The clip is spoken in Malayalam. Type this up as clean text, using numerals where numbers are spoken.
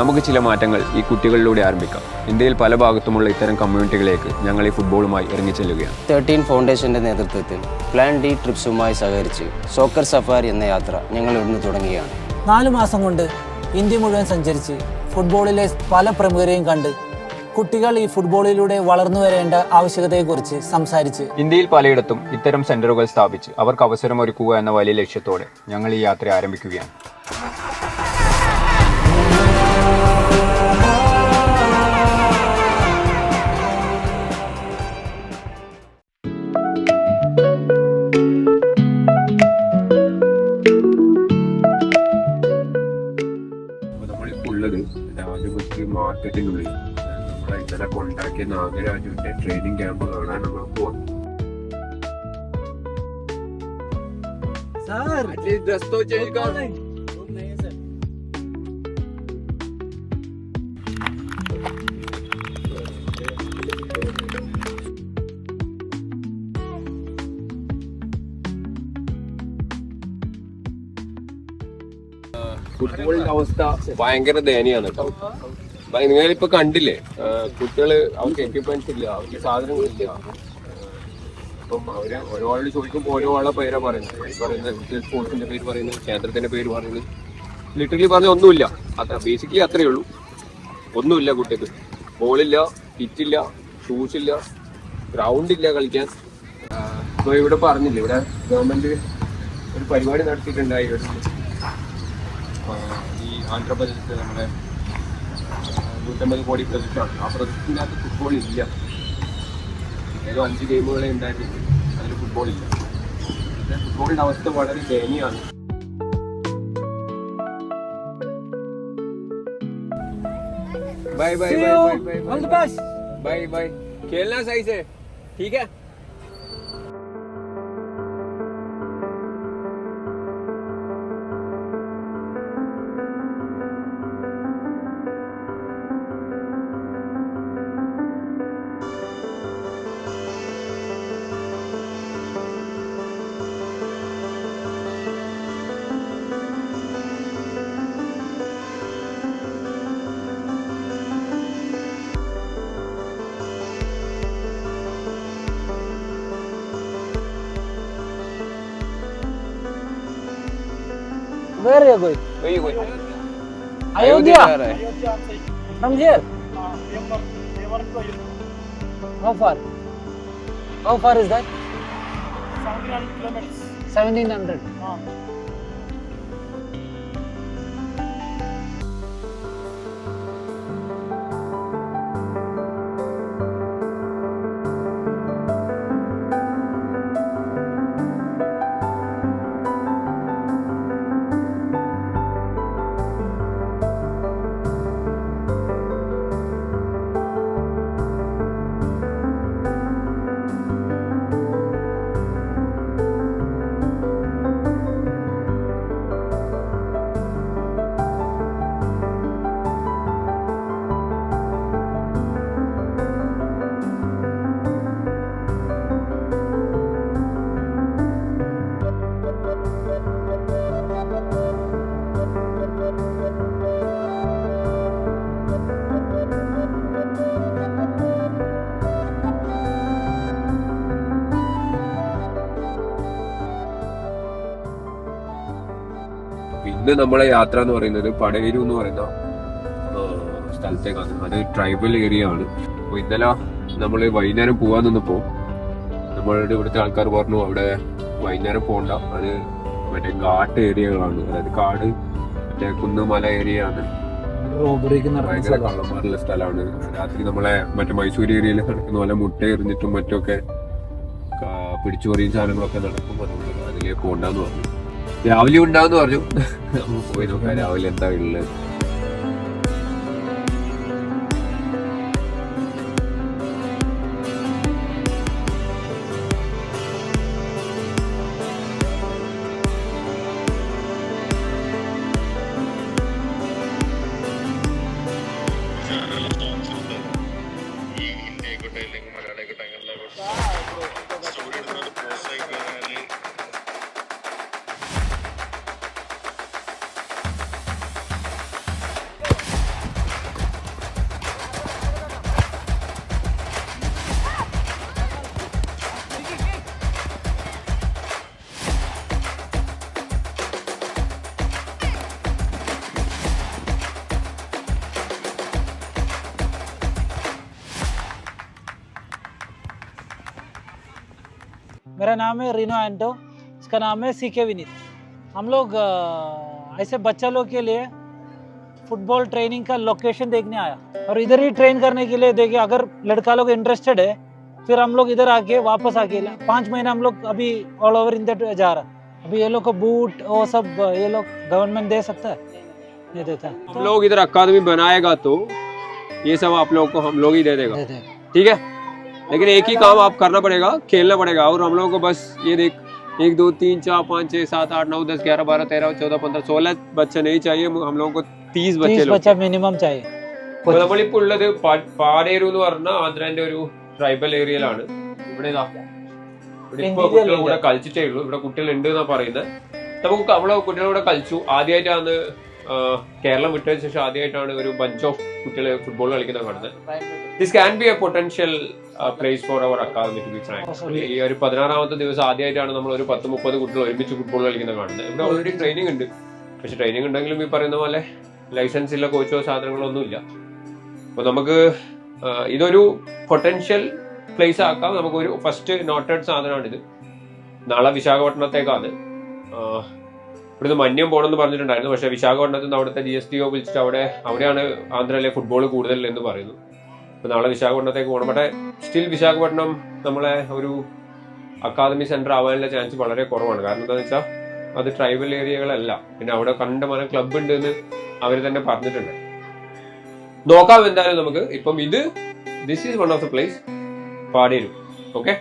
നമുക്ക് ചില മാറ്റങ്ങൾ ഈ കുട്ടികളിലൂടെ ആരംഭിക്കാം. ഇന്ത്യയിൽ പല ഭാഗത്തുമുള്ള ഇത്തരം കമ്മ്യൂണിറ്റികളിലേക്ക് ഞങ്ങൾ ഈ ഫുട്ബോളുമായി ഇറങ്ങിച്ചെല്ലുകയാണ്. 13 ഫൗണ്ടേഷൻ്റെ നേതൃത്വത്തിൽ പ്ലാൻ ഡി ട്രിപ്സുമായി സഹകരിച്ച് സോക്കർ സഫാരി എന്ന യാത്ര ഞങ്ങൾ ഇവിടുന്ന് തുടങ്ങുകയാണ്. 4 മാസം കൊണ്ട് ഇന്ത്യ മുഴുവൻ സഞ്ചരിച്ച് ഫുട്ബോളിലെ പല പ്രമുഖരെയും കണ്ട് കുട്ടികൾ ഈ ഫുട്ബോളിലൂടെ വളർന്നു വരേണ്ട ആവശ്യകതയെക്കുറിച്ച് സംസാരിച്ച് ഇന്ത്യയിൽ പലയിടത്തും ഇത്തരം സെന്ററുകൾ സ്ഥാപിച്ച് അവർക്ക് അവസരമൊരുക്കുക എന്ന വലിയ ലക്ഷ്യത്തോടെ ഞങ്ങൾ ഈ യാത്ര ആരംഭിക്കുകയാണ്. നമ്മളിപ്പോൾ ഉള്ളത് രാജപുത്രി മാർക്കറ്റിനുള്ളിൽ നമ്മളെ ഇന്നലെ കൊണ്ടാക്കിയ നാഗരാജുവിന്റെ ട്രെയിനിങ് ക്യാമ്പ് കാണാൻ നമ്മൾ പോകുന്നു. ഫുട്ബോളിന്റെ അവസ്ഥ ഭയങ്കര ദയനീയാണ് കേട്ടോ. നിങ്ങളിപ്പോ കണ്ടില്ലേ, കുട്ടികള് അവർക്ക് എക്യുപ്മെന്റ്സ് ഇല്ല, അവർക്ക് സാധനങ്ങളില്ല. അപ്പം അവര് ഓരോട് ചോദിക്കുമ്പോൾ ഓരോ ആളെ പേരാ പറയുന്നത്. സ്പോർട്സിന്റെ പേര് പറയുന്നത്, കേന്ദ്രത്തിന്റെ പേര് പറയുന്നത്. ലിറ്ററലി പറഞ്ഞ ഒന്നുമില്ല. ബേസിക്കലി അത്രയേ ഉള്ളൂ. ഒന്നുമില്ല കുട്ടിക്ക്. ബോളില്ല, കിറ്റില്ല, ഷൂസ് ഇല്ല, ഗ്രൗണ്ട് ഇല്ല കളിക്കാൻ. ഇപ്പൊ ഇവിടെ പറഞ്ഞില്ലേ, ഇവിടെ ഗവൺമെന്റ് ഒരു പരിപാടി നടത്തിയിട്ടുണ്ടായിരുന്നു. ഈ ആന്ധ്രാപ്രദേശത്ത് നമ്മുടെ 150 കോടി പ്രൊജക്റ്റാണ്. ആ പ്രൊജക്റ്റിൻ്റെ അകത്ത് ഫുട്ബോൾ ഇല്ല. ഏതോ 5 ഗെയിമുകളെ ഉണ്ടായിരുന്നു, അതിൽ ഫുട്ബോൾ ഇല്ല. ഫുട്ബോളിൻ്റെ അവസ്ഥ വളരെ ദയനീയമാണ്. Bye bye bye bye bye bye bye. खेलना सही से, ठीक है? Where are you going? Where you going? Ayodhya. From here. How far? How far is that? 1700 kilometers. 1700. ഇന്ന് നമ്മളെ യാത്ര എന്ന് പറയുന്നത് പടയരു എന്ന് പറയുന്ന സ്ഥലത്തേക്കാണ്. അത് ട്രൈബൽ ഏരിയ ആണ്. അപ്പൊ ഇന്നലെ നമ്മള് വൈകുന്നേരം പോവാൻ നിന്നപ്പോ നമ്മളുടെ ഇവിടുത്തെ ആൾക്കാർ പറഞ്ഞു അവിടെ വൈകുന്നേരം പോകണ്ട, അത് മറ്റേ ഘാട്ട് ഏരിയകളാണ്, അതായത് കാട്, മറ്റേ കുന്നുമല ഏരിയ ആണ്, ഭയങ്കര കള്ളന്മാരുള്ള സ്ഥലമാണ്. രാത്രി നമ്മളെ മറ്റേ മൈസൂർ ഏരിയയിൽ നടക്കുന്ന പോലെ മുട്ട എറിഞ്ഞിട്ടും മറ്റൊക്കെ പിടിച്ചു പറിയും സാധനങ്ങളൊക്കെ നടക്കും. അതുകൊണ്ട് അതിലേക്ക് പോകണ്ടെന്ന് പറഞ്ഞു. രാവിലെ ഉണ്ടാവെന്ന് പറഞ്ഞു. നമുക്ക് പോയി നോക്കാം രാവിലെ എന്താ ഉള്ളത്. मेरा नाम है रीनो एंटो, इसका नाम है सीके विनीत। हम लोग ऐसे बच्चा लोग के लिए फुटबॉल ट्रेनिंग का लोकेशन देखने आया और इधर ही ट्रेन करने के लिए देखिए, अगर लड़का लोग इंटरेस्टेड है फिर हम लोग इधर आके वापस आके 5 महीना हम लोग अभी ऑल ओवर इंडिया जा रहा। अभी ये लोग को बूट वो सब ये लोग गवर्नमेंट दे सकता है, नहीं देता। हम लोग इधर अकादमी बनाएगा तो ये सब आप लोग को हम लोग ही दे देगा, ठीक है। लेकिन एक ही काम आप करना पड़ेगा, खेलना पड़ेगा। और हम लोगों को बस ये देख 1 2 3 4 5 6 7 8 9 10 11 12 13 14 15 16 बच्चे नहीं चाहिए, हम लोगों को 30 बच्चा मिनिमम चाहिए। നമ്മളിപ്പോ ഉള്ളത് പാടേരു എന്ന് പറഞ്ഞ ആന്ധ്രന്റെ ഒരു ട്രൈബൽ ഏരിയയിലാണ്. ഇവിടെ ഇപ്പൊ കുട്ടികൾ കൂടെ കളിച്ചിട്ടേ ഉള്ളൂ, ഇവിടെ കുട്ടികൾ ഉണ്ട് എന്നാ പറയുന്നത്. നമുക്ക് നമ്മളെ കുട്ടികളൂടെ കളിച്ചു. ആദ്യമായിട്ടാണ് കേരളം വിട്ടതിന് ശേഷം ആദ്യമായിട്ടാണ് ഒരു ബഞ്ച് ഓഫ് കുട്ടികൾ ഫുട്ബോൾ കളിക്കുന്നത് കാണുന്നത്. This can be a potential place for our academy to be frank. ഈ ഒരു 16ാമത്തെ ദിവസം ആദ്യമായിട്ടാണ് നമ്മൾ ഒരു 10-30 കുട്ടികൾ ഒരുമിച്ച് ഫുട്ബോൾ കളിക്കുന്നത് കാണുന്നത്. ഇവിടെ ഓൾറെഡി ട്രെയിനിങ് ഉണ്ട്, പക്ഷെ ട്രെയിനിങ് ഉണ്ടെങ്കിലും ഈ പറയുന്ന പോലെ ലൈസൻസ് ഇല്ല, കോച്ചോ സാധനങ്ങളോ ഒന്നുമില്ല. അപ്പൊ നമുക്ക് ഇതൊരു പൊട്ടൻഷ്യൽ പ്ലേസ് ആക്കാം. നമുക്കൊരു ഫസ്റ്റ് നോട്ടഡ് സാധനമാണിത്. നാളെ വിശാഖപട്ടണത്തേക്കാണ്. ഇവിടുന്ന് മന്യം പോകണമെന്ന് പറഞ്ഞിട്ടുണ്ടായിരുന്നു, പക്ഷെ വിശാഖപട്ടണത്തിൽ നിന്ന് അവിടുത്തെ GSTO വിളിച്ചിട്ട് അവിടെയാണ് ആന്ധ്രയിലെ ഫുട്ബോൾ കൂടുതൽ എന്ന് പറയുന്നു. അപ്പൊ നാളെ വിശാഖപട്ടണത്തേക്ക് പോകണം. പക്ഷേ സ്റ്റിൽ വിശാഖപട്ടണം നമ്മളെ ഒരു അക്കാദമി സെന്റർ ആവാനുള്ള ചാൻസ് വളരെ കുറവാണ്. കാരണം എന്താണെന്ന് വെച്ചാൽ അത് ട്രൈബൽ ഏരിയകളല്ല. പിന്നെ അവിടെ കണ്ടമാനം ക്ലബ് ഉണ്ട് എന്ന് അവർ തന്നെ പറഞ്ഞിട്ടുണ്ട്. നോക്കാം എന്തായാലും നമുക്ക്. ഇപ്പം this is one of the place Paderu. Okay.